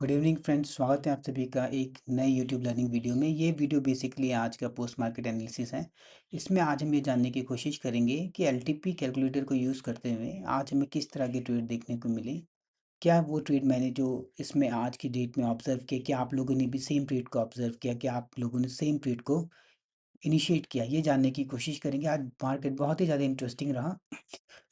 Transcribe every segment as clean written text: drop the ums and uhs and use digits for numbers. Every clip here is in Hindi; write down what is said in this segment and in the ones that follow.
गुड इवनिंग फ्रेंड्स, स्वागत है आप सभी का एक नए यूट्यूब लर्निंग वीडियो में। ये वीडियो बेसिकली आज का पोस्ट मार्केट एनालिसिस है। इसमें आज हम ये जानने की कोशिश करेंगे कि एलटीपी कैलकुलेटर को यूज़ करते हुए आज हमें किस तरह के ट्रेड देखने को मिले। क्या वो ट्रेड मैंने जो इसमें आज की डेट में ऑब्जर्व किया, क्या आप लोगों ने भी सेम ट्रेड को ऑब्जर्व किया, क्या आप लोगों ने सेम ट्रेड को इनिशिएट किया, ये जानने की कोशिश करेंगे। आज मार्केट बहुत ही ज़्यादा इंटरेस्टिंग रहा।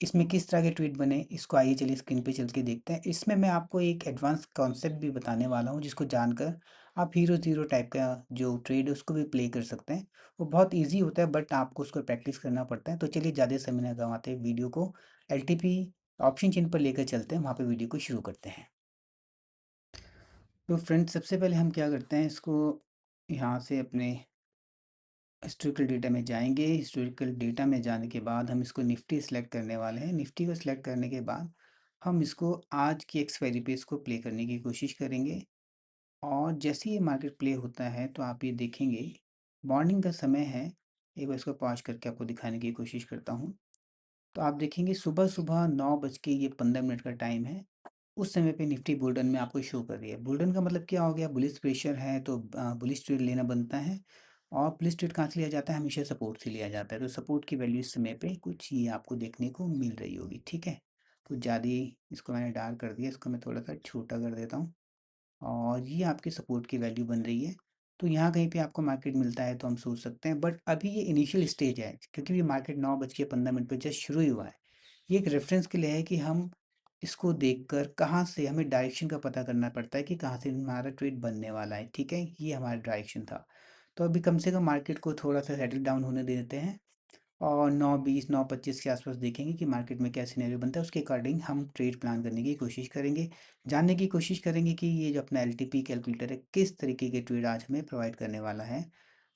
इसमें किस तरह के ट्वीट बने, इसको आइए चलिए स्क्रीन पे चल के देखते हैं। इसमें मैं आपको एक एडवांस कॉन्सेप्ट भी बताने वाला हूँ जिसको जानकर आप हीरो ज़ीरो टाइप का जो ट्रेड है उसको भी प्ले कर सकते हैं। वो बहुत ईज़ी होता है बट आपको उसको प्रैक्टिस करना पड़ता है। तो चलिए ज़्यादा समय ना गंवाते वीडियो को एलटीपी ऑप्शन चिन्ह पर लेकर चलते हैं, वहाँ पे वीडियो को शुरू करते हैं। तो फ्रेंड्स, सबसे पहले हम क्या करते हैं, इसको यहाँ से अपने हिस्टोरिकल डेटा में जाएंगे। हिस्टोरिकल डेटा में जाने के बाद हम इसको निफ्टी सेलेक्ट करने वाले हैं। निफ्टी को सिलेक्ट करने के बाद हम इसको आज की एक्सपायरी पे इसको प्ले करने की कोशिश करेंगे। और जैसे ही ये मार्केट प्ले होता है तो आप ये देखेंगे मॉर्निंग का समय है। एक बार इसको पॉज करके आपको दिखाने की कोशिश करता हूँ। तो आप देखेंगे सुबह सुबह 9 बज के 15 मिनट का टाइम है। उस समय पे निफ्टी बुलरन में आपको शो कर रही है। बुलरन का मतलब क्या हो गया, बुलिश प्रेशर है तो बुलिश ट्रेड लेना बनता है। और बुलिश ट्रेड कहाँ से लिया जाता है, हमेशा सपोर्ट से लिया जाता है। तो सपोर्ट की वैल्यू इस समय पे कुछ ये आपको देखने को मिल रही होगी, ठीक है। कुछ ज़्यादा ही इसको मैंने डार्क कर दिया, इसको मैं थोड़ा सा छोटा कर देता हूँ। और ये आपकी सपोर्ट की वैल्यू बन रही है। तो यहाँ कहीं पे आपको मार्केट मिलता है तो हम सोच सकते हैं, बट अभी ये इनिशियल स्टेज है क्योंकि ये मार्केट 9 बज के 15 मिनट पर जस्ट शुरू ही हुआ है। ये एक रेफरेंस के लिए है कि हम इसको देखकर कहाँ से हमें डायरेक्शन का पता करना पड़ता है कि कहाँ से हमारा ट्रेड बनने वाला है, ठीक है। ये हमारा डायरेक्शन था। तो अभी कम से कम मार्केट को थोड़ा सा सेटल डाउन होने देते हैं और 9:20 9:25 के आसपास देखेंगे कि मार्केट में क्या सिनेरियो बनता है। उसके अकॉर्डिंग हम ट्रेड प्लान करने की कोशिश करेंगे। जानने की कोशिश करेंगे कि ये जो अपना एलटीपी कैलकुलेटर है किस तरीके के ट्रेड आज हमें प्रोवाइड करने वाला है।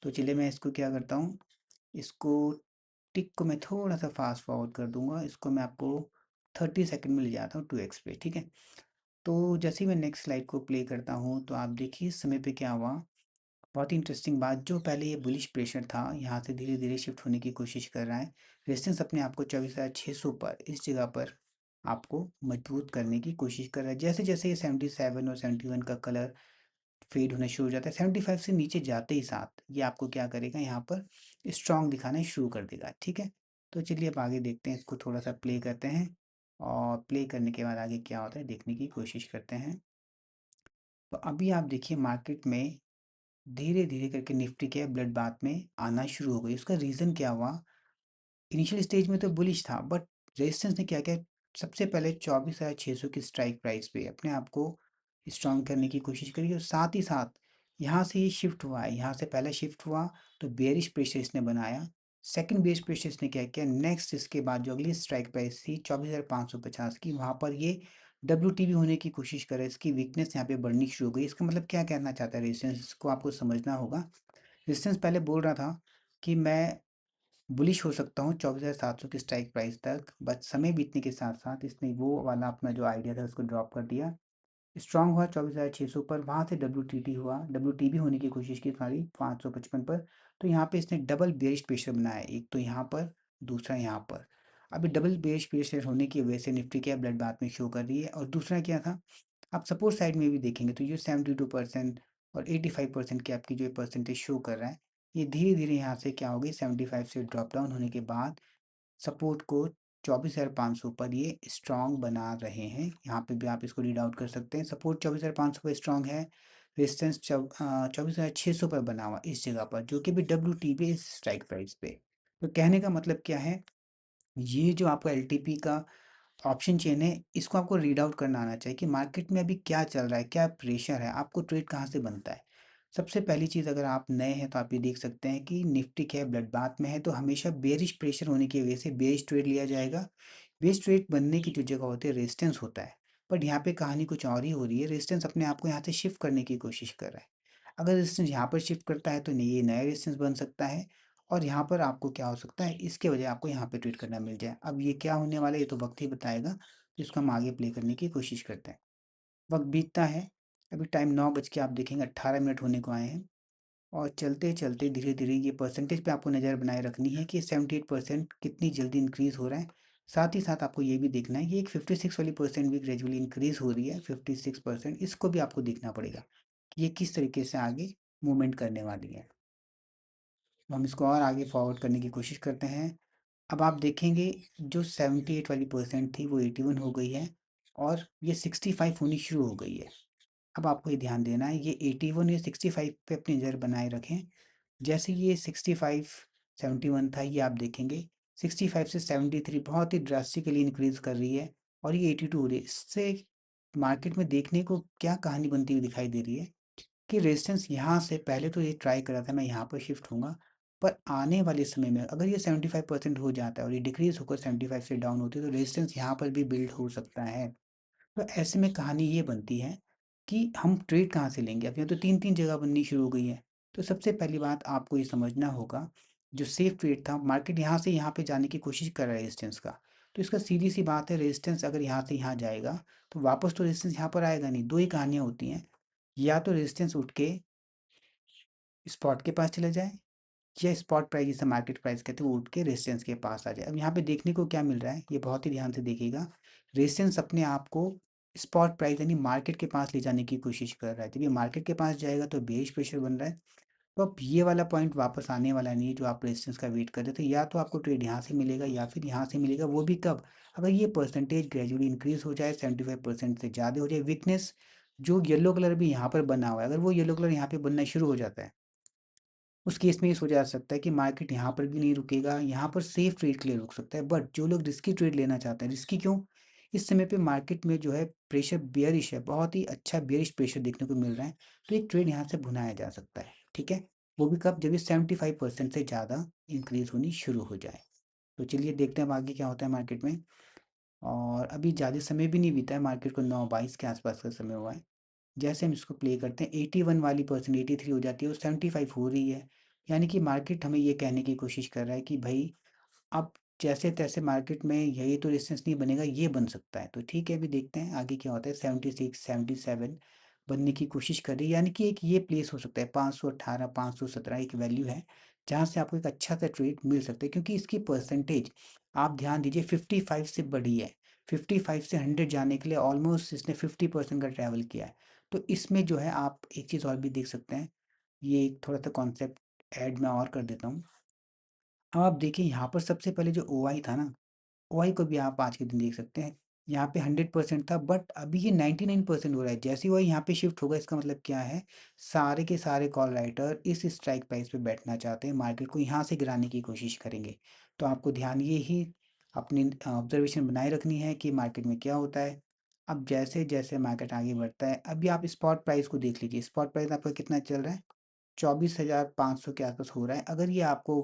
तो चलिए मैं इसको क्या करता हूँ, इसको टिक को मैं थोड़ा सा फास्ट फॉरवर्ड कर दूंगा। इसको मैं आपको 30 सेकंड में ले जाता हूँ 2x पे, ठीक है। तो जैसे ही मैं नेक्स्ट स्लाइड को प्ले करता हूँ तो आप देखिए इस समय पे क्या हुआ। बहुत ही इंटरेस्टिंग बात, जो पहले ये बुलिश प्रेशर था यहाँ से धीरे धीरे शिफ्ट होने की कोशिश कर रहा है। रेजिस्टेंस अपने आप को 24,600 पर इस जगह पर आपको मजबूत करने की कोशिश कर रहा है। जैसे जैसे ये 77 और 71 का कलर फेड होना शुरू हो जाता है, 75 से नीचे जाते ही साथ ये आपको क्या करेगा, यहाँ पर स्ट्रॉन्ग दिखाना शुरू कर देगा, ठीक है। तो चलिए अब आगे देखते हैं, इसको थोड़ा सा प्ले करते हैं और प्ले करने के बाद आगे क्या होता है देखने की कोशिश करते हैं। तो अभी आप देखिए मार्केट में धीरे धीरे करके निफ्टी के ब्लड बाथ में आना शुरू हो गई। उसका रीज़न क्या हुआ, इनिशियल स्टेज में तो बुलिश था बट रेजिस्टेंस ने क्या किया, सबसे पहले 24,600 की स्ट्राइक प्राइस पे अपने आप को स्ट्रॉन्ग करने की कोशिश करी और साथ ही साथ यहाँ से ये शिफ्ट हुआ है। यहाँ से पहले शिफ्ट हुआ तो बेयरिश प्रेशर इसने बनाया। सेकंड बेयरिश प्रेशर इसने क्या किया, नेक्स्ट इसके बाद जो अगली स्ट्राइक प्राइस थी 24,550 की, वहाँ पर ये डब्ल्यू होने की कोशिश करे। इसकी वीकनेस यहाँ पे बढ़नी शुरू हो गई। इसका मतलब क्या कहना चाहता है रेजिस्टेंस को आपको समझना होगा। रेजिस्टेंस पहले बोल रहा था कि मैं बुलिश हो सकता हूँ 24,700 की स्ट्राइक प्राइस तक, बट समय बीतने के साथ साथ इसने वो वाला अपना जो आइडिया था उसको ड्रॉप कर दिया। स्ट्रांग हुआ 24,600 पर, वहाँ से डब्ल्यू हुआ, डब्ल्यू होने की कोशिश की सारी 555 पर। तो यहाँ पे इसने डबल बेयरिश प्रेशर बनाया, एक तो यहाँ पर दूसरा यहाँ पर। अभी डबल बेयरिश प्रेशर होने की वजह से निफ्टी क्या ब्लड बाथ में शो कर रही है। और दूसरा क्या था, आप सपोर्ट साइड में भी देखेंगे तो ये 72% और 85% की आपकी जो परसेंटेज शो कर रहा है, ये धीरे धीरे यहाँ से क्या हो गई, 75 से ड्रॉप डाउन होने के बाद सपोर्ट को 24,500 पर ये स्ट्रॉन्ग बना रहे हैं। यहाँ पे भी आप इसको रीड आउट कर सकते हैं। सपोर्ट 24,500 पर स्ट्रॉन्ग है, रेजिस्टेंस 24,600 पर बना हुआ इस जगह पर, जो कि भी डब्ल्यू टी पे स्ट्राइक प्राइस पे। तो कहने का मतलब क्या है, ये जो आपका एल का ऑप्शन चेन है, इसको आपको रीड आउट करना आना चाहिए कि मार्केट में अभी क्या चल रहा है, क्या प्रेशर है, आपको ट्रेड कहाँ से बनता है। सबसे पहली चीज़, अगर आप नए हैं तो आप ये देख सकते हैं कि निफ्टी क्या है ब्लड बाथ में है, तो हमेशा बेरिश प्रेशर होने की वजह से बेरिश ट्रेड लिया जाएगा। बेरिश ट्रेड बनने की जो जगह होती है रेजिस्टेंस होता है। बट यहाँ पे कहानी कुछ और ही हो रही है, रेजिस्टेंस अपने आप को यहाँ से शिफ्ट करने की कोशिश कर रहा है। अगर रेजिस्टेंस यहाँ पर शिफ्ट करता है तो नहीं, ये नया रेजिस्टेंस बन सकता है। और यहाँ पर आपको क्या हो सकता है, इसके वजह आपको यहाँ पे ट्रेड करना मिल जाए। अब ये क्या होने वाला है ये तो वक्त ही बताएगा, तो इसको हम आगे प्ले करने की कोशिश करते हैं। वक्त बीतता है, अभी टाइम 9 बज के आप देखेंगे 18 मिनट होने को आए हैं। और चलते चलते धीरे धीरे ये परसेंटेज पे आपको नज़र बनाए रखनी है कि 78% कितनी जल्दी इंक्रीज़ हो रहा है। साथ ही साथ आपको ये भी देखना है कि एक 56 वाली परसेंट भी ग्रेजुअली इंक्रीज़ हो रही है, 56%, इसको भी आपको देखना पड़ेगा कि ये किस तरीके से आगे मूवमेंट करने वाली है। तो हम इसको और आगे फॉरवर्ड करने की कोशिश करते हैं। अब आप देखेंगे जो 78 वाली परसेंट थी वो 81 हो गई है और ये 65 होनी शुरू हो गई है। अब आपको ये ध्यान देना है, ये 81 या 65 पे अपनी नज़र बनाए रखें। जैसे ये 65 71 था, ये आप देखेंगे 65 से 73 बहुत ही ड्रास्टिकली इंक्रीज कर रही है और ये 82 हो रही है। इससे मार्केट में देखने को क्या कहानी बनती हुई दिखाई दे रही है कि रेजिस्टेंस यहाँ से पहले तो ये ट्राई करा था मैं यहाँ पर शिफ्ट होऊंगा, पर आने वाले समय में अगर ये 75% हो जाता है और ये डिक्रीज होकर 75 से डाउन होती है तो रेजिस्टेंस यहाँ पर भी बिल्ड हो सकता है। तो ऐसे में कहानी ये बनती है कि हम ट्रेड कहाँ से लेंगे? अब यहाँ तो 3-3 जगह बननी शुरू हो गई है। तो सबसे पहली बात आपको ये समझना होगा, जो सेफ ट्रेड था, मार्केट यहाँ से यहाँ पे जाने की कोशिश कर रहा है रेजिस्टेंस का। तो इसका सीधी-सी बात है, रेजिस्टेंस अगर यहाँ से यहाँ जाएगा, तो वापस तो रेजिस्टेंस यहाँ पर आएगा नहीं। 2 ही कहानियाँ होती हैं, या तो रेजिस्टेंस उठ के स्पॉट के पास चला जाए या स्पॉट प्राइस जिसे मार्केट प्राइस कहते हैं वो उठ के रेजिस्टेंस के पास आ जाए। अब यहाँ पे देखने को क्या मिल रहा है, ये बहुत ही ध्यान से देखिएगा। रेजिस्टेंस अपने आप को स्पॉट प्राइस यानी मार्केट के पास ले जाने की कोशिश कर रहा है। जब ये मार्केट के पास जाएगा तो बेयरिश प्रेशर बन रहा है। तो अब ये वाला पॉइंट वापस आने वाला नहीं है जो आप रेजिस्टेंस का वेट कर रहे थे। या तो आपको ट्रेड यहाँ से मिलेगा या फिर यहाँ से मिलेगा, वो भी कब? अगर ये परसेंटेज ग्रेजुअली इंक्रीज हो जाए, 75% से ज़्यादा हो जाए। वीकनेस जो येलो कलर भी यहाँ पर बना हुआ है, अगर वो येलो कलर यहाँ पे बनना शुरू हो जाता है, उस केस में ये सोचा जा सकता है कि मार्केट यहाँ पर भी नहीं रुकेगा, यहाँ पर सेफ ट्रेड के लिए रुक सकता है। बट जो लोग रिस्की ट्रेड लेना चाहते हैं, रिस्की क्यों? इस समय पे मार्केट में जो है प्रेशर बेयरिश है, बहुत ही अच्छा बेयरिश प्रेशर देखने को मिल रहा है। तो एक ट्रेड यहाँ से भुनाया जा सकता है, ठीक है? वो भी कब? जब ये 75% से ज़्यादा इंक्रीज होनी शुरू हो जाए। तो चलिए देखते हैं अब आगे क्या होता है मार्केट में। और अभी ज़्यादा समय भी नहीं बीता है, मार्केट को 9:22 के आसपास का समय हुआ है। जैसे हम इसको प्ले करते हैं 81 वाली परसेंट 83 हो जाती है और 75 हो रही है। यानी कि मार्केट हमें ये कहने की कोशिश कर रहा है कि भाई अब जैसे तैसे मार्केट में यही तो रेजिस्टेंस नहीं बनेगा, ये बन सकता है। तो ठीक है, अभी देखते हैं आगे क्या होता है। 76 77 बनने की कोशिश कर रही है, यानी कि एक ये प्लेस हो सकता है 518 517 एक वैल्यू है जहाँ से आपको एक अच्छा सा ट्रेड मिल सकता है, क्योंकि इसकी परसेंटेज आप ध्यान दीजिए 55 से बढ़ी है। 55 से 100 जाने के लिए ऑलमोस्ट इसने 50% का ट्रैवल किया है। तो इसमें जो है आप एक चीज़ और भी देख सकते हैं, ये एक थोड़ा सा कॉन्सेप्ट ऐड मैं और कर देता हूँ। अब आप देखिए यहाँ पर सबसे पहले जो ओआई था ना, ओआई को भी आप आज के दिन देख सकते हैं। यहाँ पे 100% था बट अभी ये 99% हो रहा है। जैसे ही ओआई यहाँ पे शिफ्ट होगा, इसका मतलब क्या है? सारे के सारे कॉल राइटर इस स्ट्राइक प्राइस पे बैठना चाहते हैं, मार्केट को यहाँ से गिराने की कोशिश करेंगे। तो आपको ध्यान ये ही अपनी ऑब्जर्वेशन बनाए रखनी है कि मार्केट में क्या होता है। अब जैसे-जैसे मार्केट आगे बढ़ता है, अभी आप स्पॉट प्राइस को देख लीजिए। स्पॉट प्राइस आपका कितना चल रहा है? 24,500 के आसपास हो रहा है। अगर ये आपको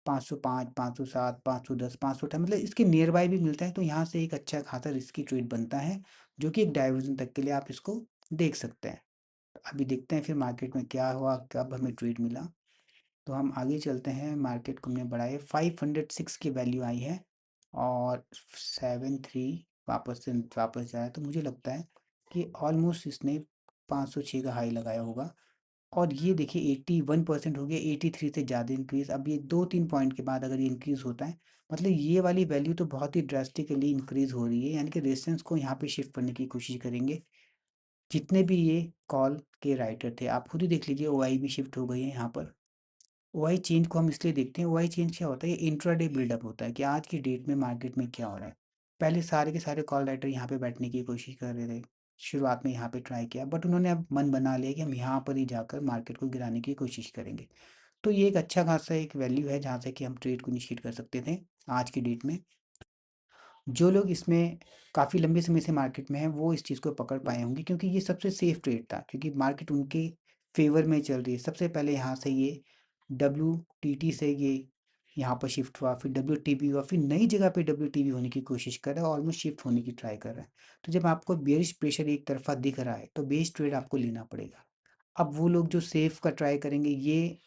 505, 507, 510, 518 मतलब इसके नियर बाय भी मिलता है, तो यहाँ से एक अच्छा खासा रिस्की ट्रेड बनता है, जो कि एक डाइवर्जन तक के लिए आप इसको देख सकते हैं। अभी देखते हैं फिर मार्केट में क्या हुआ, कब हमें ट्रेड मिला। तो हम आगे चलते हैं, मार्केट को हमने बढ़ाया, 506 की वैल्यू आई है और 73 वापस जाया, तो मुझे लगता है कि ऑलमोस्ट इसने 506 का हाई लगाया होगा। और ये देखिए 81% हो गया, 83 से ज़्यादा इंक्रीज़। अब ये 2-3 पॉइंट के बाद अगर ये इंक्रीज़ होता है, मतलब ये वाली वैल्यू तो बहुत ही ड्रास्टिकली इंक्रीज़ हो रही है, यानी कि रेजिस्टेंस को यहाँ पे शिफ्ट करने की कोशिश करेंगे। जितने भी ये कॉल के राइटर थे, आप खुद ही देख लीजिए, ओआई भी शिफ्ट हो गई है यहाँ पर। ओआई चेंज को हम इसलिए देखते हैं, ओआई चेंज क्या होता है? ये इंट्राडे बिल्डअप होता है कि आज की डेट में मार्केट में क्या हो रहा है। पहले सारे के सारे कॉल राइटर यहाँ पे बैठने की कोशिश कर रहे थे, शुरुआत में यहाँ पे ट्राई किया, बट उन्होंने अब मन बना लिया कि हम यहाँ पर ही जाकर मार्केट को गिराने की कोशिश करेंगे। तो ये एक अच्छा खासा एक वैल्यू है जहाँ से कि हम ट्रेड को इनिशिएट कर सकते थे आज की डेट में। जो लोग इसमें काफ़ी लंबे समय से मार्केट में हैं, वो इस चीज़ को पकड़ पाए होंगे, क्योंकि ये सबसे सेफ ट्रेड था, क्योंकि मार्केट उनके फेवर में चल रही है। सबसे पहले यहाँ से ये डब्ल्यूटीटी से ये यहाँ पर शिफ्ट हुआ, फिर डब्ल्यूटीबी हुआ, फिर नई जगह पे डब्ल्यूटीबी होने की कोशिश कर रहा है, ऑलमोस्ट शिफ्ट होने की ट्राई कर रहा है। तो जब आपको बेयरिश प्रेशर एक तरफा दिख रहा है, तो बेयरिश ट्रेड आपको लेना पड़ेगा। अब वो लोग जो सेफ का ट्राई करेंगे, ये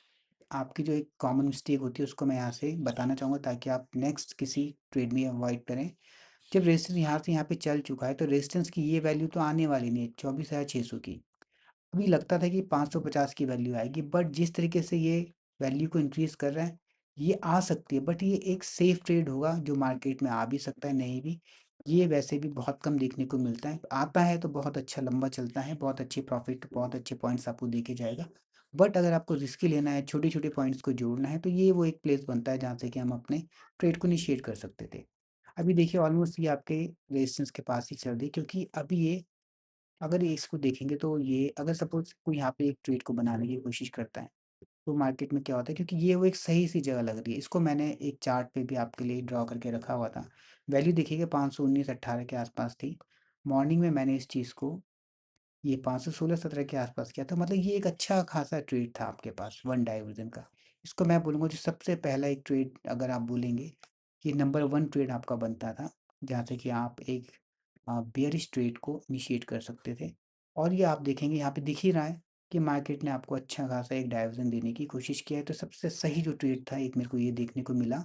आपकी जो एक कॉमन मिस्टेक होती है उसको मैं यहाँ से बताना चाहूँगा, ताकि आप नेक्स्ट किसी ट्रेड में अवॉइड करें। जब रेजिस्टेंस यहाँ पे चल चुका है, तो रेजिस्टेंस की ये वैल्यू तो आने वाली नहीं है 24,600 की। अभी लगता था कि 550 की वैल्यू आएगी, बट जिस तरीके से ये वैल्यू को इंक्रीज कर रहा है, ये आ सकती है, बट ये एक सेफ ट्रेड होगा जो मार्केट में आ भी सकता है, नहीं भी। ये वैसे भी बहुत कम देखने को मिलता है, आता है तो बहुत अच्छा लंबा चलता है, बहुत अच्छे प्रॉफिट, बहुत अच्छे पॉइंट्स आपको देके जाएगा। बट अगर आपको रिस्की लेना है, छोटे छोटे पॉइंट्स को जोड़ना है, तो ये वो एक प्लेस बनता है जहाँ से कि हम अपने ट्रेड को इनिशिएट कर सकते थे। अभी देखिए ऑलमोस्ट ये आपके रेजिस्टेंस के पास ही चल रही है, क्योंकि अभी ये, अगर ये इसको देखेंगे तो ये अगर सपोज कोई यहाँ पे एक ट्रेड को बनाने की कोशिश करता है, तो मार्केट में क्या होता है, क्योंकि ये वो एक सही सी जगह लग रही है, इसको मैंने एक चार्ट पे भी आपके लिए ड्रॉ करके रखा हुआ था। वैल्यू देखिएगा 519-18 के आसपास थी। मॉर्निंग में मैंने इस चीज़ को ये 516-17 के आसपास किया था, मतलब ये एक अच्छा खासा ट्रेड था आपके पास वन डाइवर्जन का। इसको मैं बोलूँगा जो सबसे पहला एक ट्रेड अगर आप बोलेंगे, ये नंबर वन ट्रेड आपका बनता था, जहाँ से कि आप एक बेयरिश ट्रेड को इनिशिएट कर सकते थे। और ये आप देखेंगे यहाँ पे दिख ही रहा है कि मार्केट ने आपको अच्छा खासा एक डाइवर्जन देने की कोशिश किया है, तो सबसे सही जो ट्रेड था एक मेरे को ये देखने को मिला।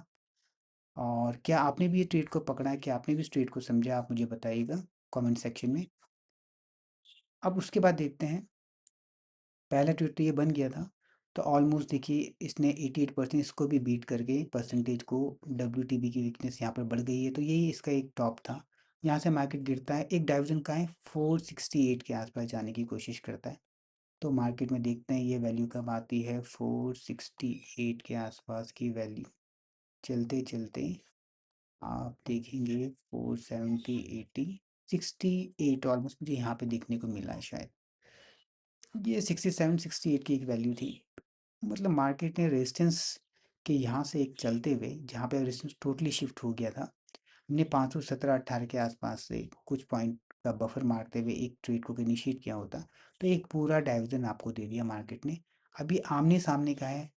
और क्या आपने भी ये ट्रेड को पकड़ा है, क्या आपने भी इस ट्रेड को समझा, आप मुझे बताइएगा कमेंट सेक्शन में। अब उसके बाद देखते हैं, पहला ट्वीट तो ये बन गया था, तो ऑलमोस्ट देखिए इसने 88% इसको भी बीट करके परसेंटेज को, डब्ल्यूटीबी की वीकनेस यहाँ पर बढ़ गई है, तो यही इसका एक टॉप था। यहाँ से मार्केट गिरता है, एक डाइवर्जन का है 468 के आसपास जाने की कोशिश करता है। तो मार्केट में देखते हैं ये वैल्यू कब आती है, 468 के आसपास की वैल्यू चलते चलते आप देखेंगे 470, 80, 68 ऑलमोस्ट मुझे यहाँ पे देखने को मिला है शायद। ये 67-68 की एक वैल्यू थी। मतलब मार्केट ने रेजिस्टेंस के यहाँ से एक चलते हुए, जहाँ पे रेजिस्टेंस टोटली शिफ्ट हो गया था, हमने 517-18 के आसपास से कुछ पॉइंट का बफर मारते हुए एक ट्रेड को इनिशिएट किया होता, तो एक पूरा डाइवर्जन आपको दे दिया मार्केट ने। अभी आमने सामने का है,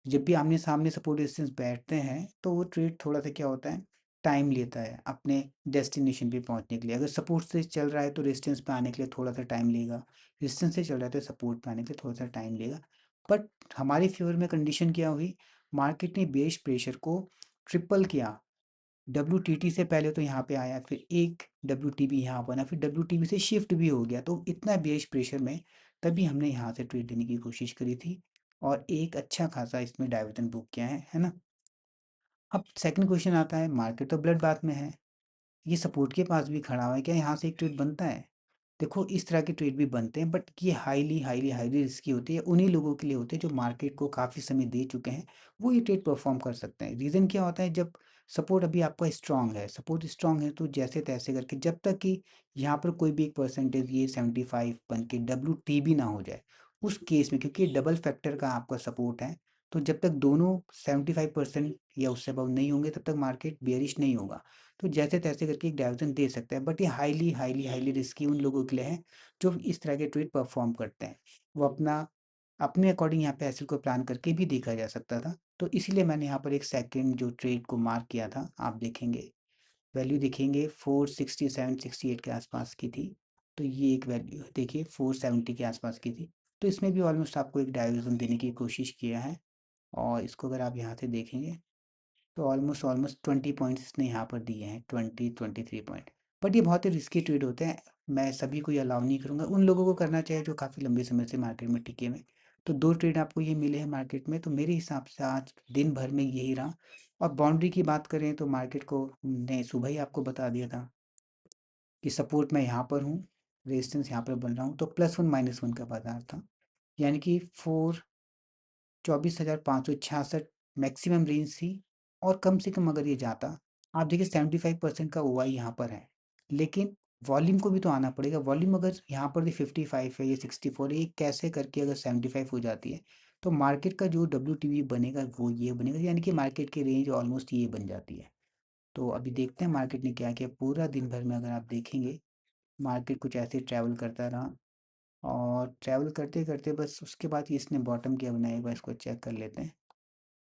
जब भी आमने सामने सपोर्ट रेजिस्टेंस बैठते हैं तो वो ट्रेड थोड़ा सा क्या होता है, टाइम लेता है अपने डेस्टिनेशन पे पहुंचने के लिए। अगर सपोर्ट से चल रहा है तो रेजिस्टेंस पे आने के लिए थोड़ा सा टाइम लेगा, रेजिस्टेंस से चल रहा है तो सपोर्ट पे आने के लिए थोड़ा सा टाइम लेगा। बट हमारी फेवर में कंडीशन क्या हुई, मार्केट ने बेस प्रेशर को ट्रिपल किया। डब्ल्यू से पहले तो यहाँ पे आया, फिर एक डब्ल्यू यहाँ बना, फिर डब्ल्यू से शिफ्ट भी हो गया, तो इतना बेस प्रेशर में तभी हमने यहाँ से ट्रेड लेने की कोशिश करी थी, और एक अच्छा खासा इसमें डाइवर्जन बुक किया है ना। अब सेकंड क्वेश्चन आता है, मार्केट तो ब्लड बाथ में है, ये सपोर्ट के पास भी खड़ा हुआ है, क्या यहाँ से एक ट्रेड बनता है? देखो इस तरह के ट्रेड भी बनते हैं, बट ये हाईली हाईली हाईली रिस्की होती है, उन्हीं लोगों के लिए होते हैं जो मार्केट को काफ़ी समय दे चुके हैं, वो ये ट्रेड परफॉर्म कर सकते हैं। रीज़न क्या होता है, जब सपोर्ट अभी आपका स्ट्रांग है, सपोर्ट स्ट्रांग है तो जैसे तैसे करके जब तक कि यहाँ पर कोई भी एक परसेंटेज ये 75 बन के डब्ल्यू ना हो जाए, उस केस में क्योंकि डबल फैक्टर का आपका सपोर्ट है, तो जब तक दोनों 75% या उससे अबव नहीं होंगे तब तक मार्केट बेयरिश नहीं होगा। तो जैसे तैसे करके एक डाइवर्जन दे सकता है, बट ये हाईली हाईली हाईली रिस्की उन लोगों के लिए है जो इस तरह के ट्रेड परफॉर्म करते हैं। वो अपने अकॉर्डिंग यहाँ पे एसेट को प्लान करके भी देखा जा सकता था, तो इसीलिए मैंने यहाँ पर एक सेकंड जो ट्रेड को मार्क किया था, आप देखेंगे वैल्यू देखेंगे 467-68 के आसपास की थी। तो ये एक वैल्यू देखिए 470 के आसपास की थी, तो इसमें भी ऑलमोस्ट आपको एक डाइवर्जन देने की कोशिश किया है। और इसको अगर आप यहाँ से देखेंगे तो ऑलमोस्ट ऑलमोस्ट 20 पॉइंट्स इसने यहाँ पर दिए हैं, 20-23 पॉइंट। बट ये बहुत ही रिस्की ट्रेड होते हैं, मैं सभी को ये अलाउ नहीं करूँगा, उन लोगों को करना चाहिए जो काफ़ी लंबे समय से मार्केट में टिके हुए हैं। तो दो ट्रेड आपको ये मिले हैं मार्केट में, तो मेरे हिसाब से आज दिन भर में यही रहा। और बाउंड्री की बात करें तो मार्केट को ने सुबह ही आपको बता दिया था कि सपोर्ट मैं यहाँ पर हूँ, रेजिस्टेंस यहाँ पर बन रहा हूँ, तो +1 - 1 का बाजार था, यानी कि 24,566 मैक्सिमम रेंज थी। और कम से कम अगर ये जाता, आप देखिए 75% का ओआई यहाँ पर है, लेकिन वॉल्यूम को भी तो आना पड़ेगा। वॉल्यूम अगर यहाँ पर भी 55 है, ये 64 है, ये कैसे करके अगर 75 हो जाती है, तो मार्केट का जो डब्ल्यू बनेगा वो ये बनेगा, यानी कि मार्केट की रेंज ऑलमोस्ट ये बन जाती है। तो अभी देखते हैं मार्केट ने क्या किया पूरा दिन भर में। अगर आप देखेंगे मार्केट कुछ ऐसे ट्रैवल करता रहा, और ट्रैवल करते करते बस उसके बाद ये इसने बॉटम क्या बनाया, एक बार इसको चेक कर लेते हैं।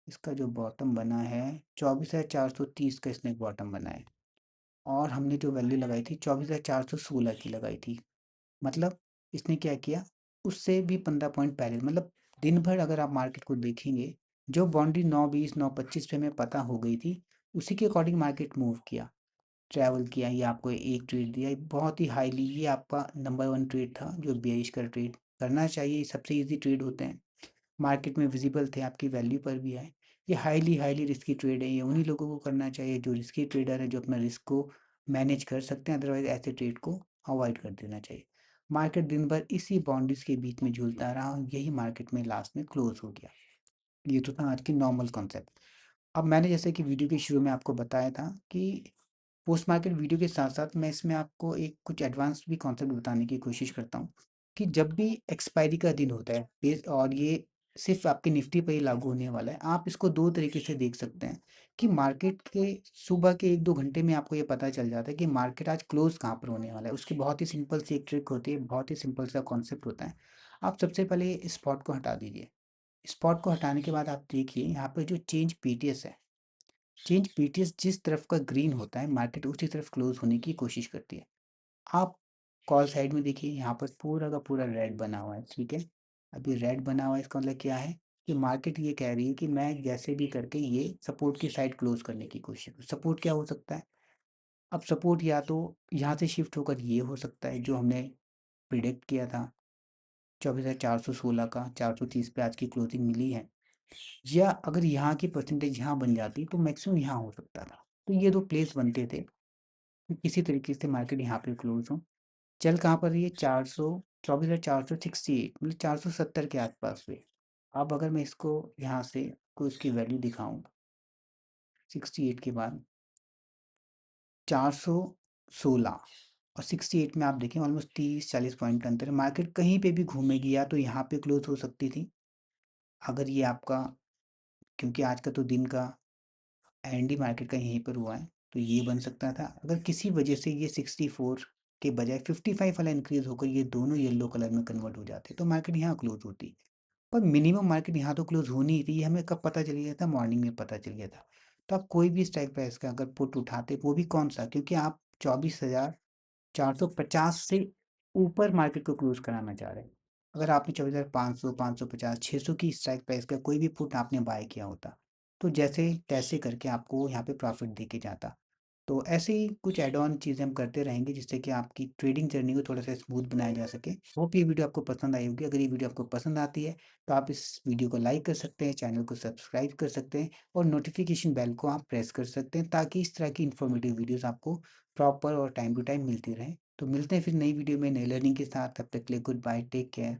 इसका जो बॉटम बना है 24,430 का इसने बॉटम बनाया है, और हमने जो वैल्यू लगाई थी 24,416 की लगाई थी। मतलब इसने क्या किया, उससे भी 15 पॉइंट पहले, मतलब दिन भर अगर आप मार्केट को देखेंगे, जो बाउंड्री 920 925 पे हमें पता हो गई थी, उसी के अकॉर्डिंग मार्केट मूव किया, ट्रैवल किया। ये आपको एक ट्रेड दिया, ये बहुत ही हाईली, ये आपका नंबर वन ट्रेड था जो बेयरिश का ट्रेड करना चाहिए, सबसे इजी ट्रेड होते हैं, मार्केट में विजिबल थे, आपकी वैल्यू पर भी आए। ये हाईली हाईली रिस्की ट्रेड है, ये उन्हीं लोगों को करना चाहिए जो रिस्की ट्रेडर है, जो अपना रिस्क को मैनेज कर सकते हैं, अदरवाइज ऐसे ट्रेड को अवॉइड कर देना चाहिए। मार्केट दिन भर इसी बाउंड्रीज के बीच में झूलता रहा और यही मार्केट में लास्ट में क्लोज हो गया। ये तो था आज की नॉर्मल कॉन्सेप्ट। अब मैंने जैसे कि वीडियो के शुरू में आपको बताया था कि पोस्ट मार्केट वीडियो के साथ साथ मैं इसमें आपको एक कुछ एडवांस भी कॉन्सेप्ट बताने की कोशिश करता हूँ कि जब भी एक्सपायरी का दिन होता है और ये सिर्फ आपके निफ्टी पर ही लागू होने वाला है, आप इसको दो तरीके से देख सकते हैं कि मार्केट के सुबह के 1-2 घंटे में आपको ये पता चल जाता है कि मार्केट आज क्लोज कहाँ पर होने वाला है। उसकी बहुत ही सिंपल सी एक ट्रिक होती है, बहुत ही सिंपल सा कॉन्सेप्ट होता है। आप सबसे पहले स्पॉट को हटा दीजिए। स्पॉट को हटाने के बाद आप देखिए यहाँ पे जो चेंज पीटीएस है, चेंज पीटीएस जिस तरफ का ग्रीन होता है मार्केट उसी तरफ क्लोज होने की कोशिश करती है। आप कॉल साइड में देखिए यहाँ पर पूरा का पूरा रेड बना हुआ है, ठीक है। अब ये रेड बना हुआ है, इसका मतलब क्या है कि मार्केट ये कह रही है कि मैं जैसे भी करके ये सपोर्ट की साइड क्लोज करने की कोशिश करूँ। सपोर्ट क्या हो सकता है? अब सपोर्ट या तो यहाँ से शिफ्ट होकर ये हो सकता है जो हमने प्रिडिक्ट किया था 24,416 का 430 पे आज की क्लोजिंग मिली है, या अगर यहाँ की परसेंटेज यहाँ बन जाती तो मैक्सिमम यहाँ हो सकता था। तो ये दो प्लेस बनते थे कि किसी तरीके से मार्केट यहाँ पे क्लोज हो। चल कहाँ पर रही है? 424,468, मतलब 470 के आसपास हुए। अब अगर मैं इसको यहाँ से को इसकी वैल्यू दिखाऊं 68 के बाद 416 और 68 में आप देखें ऑलमोस्ट 30-40 पॉइंट का अंतर है। मार्केट कहीं पे भी घूमेगी, या तो यहाँ पे क्लोज हो सकती थी अगर ये आपका, क्योंकि आज का तो दिन का एनडी मार्केट का यहीं पर हुआ है, तो ये बन सकता था। अगर किसी वजह से ये 64 के बजाय 55 वाला इंक्रीज होकर ये दोनों येलो कलर में कन्वर्ट हो जाते तो मार्केट यहाँ क्लोज होती। पर मिनिमम मार्केट यहाँ तो क्लोज होनी ही थी, ये हमें कब पता चल गया था? मॉर्निंग में पता चल गया था। तो आप कोई भी स्ट्राइक प्राइस का अगर पुट उठाते, वो भी कौन सा, क्योंकि आप 24,450 से ऊपर मार्केट को क्लोज कराना चाह रहे हैं। अगर आपने 24,500, 550, 600 की स्ट्राइक प्राइस का कोई भी पुट आपने बाय किया होता, तो जैसे तैसे करके आपको यहाँ पे प्रॉफिट दे के जाता। तो ऐसे ही कुछ ऐड ऑन चीज़ें हम करते रहेंगे जिससे कि आपकी ट्रेडिंग जर्नी को थोड़ा सा स्मूथ बनाया जा सके। होप ये वीडियो आपको पसंद आई होगी। अगर ये वीडियो आपको पसंद आती है तो आप इस वीडियो को लाइक कर सकते हैं, चैनल को सब्सक्राइब कर सकते हैं और नोटिफिकेशन बेल को आप प्रेस कर सकते हैं ताकि इस तरह की इन्फॉर्मेटिव वीडियोस आपको प्रॉपर और टाइम टू टाइम मिलती रहें। तो मिलते हैं फिर नई वीडियो में नई लर्निंग के साथ। तब तक के लिए गुड बाय, टेक केयर।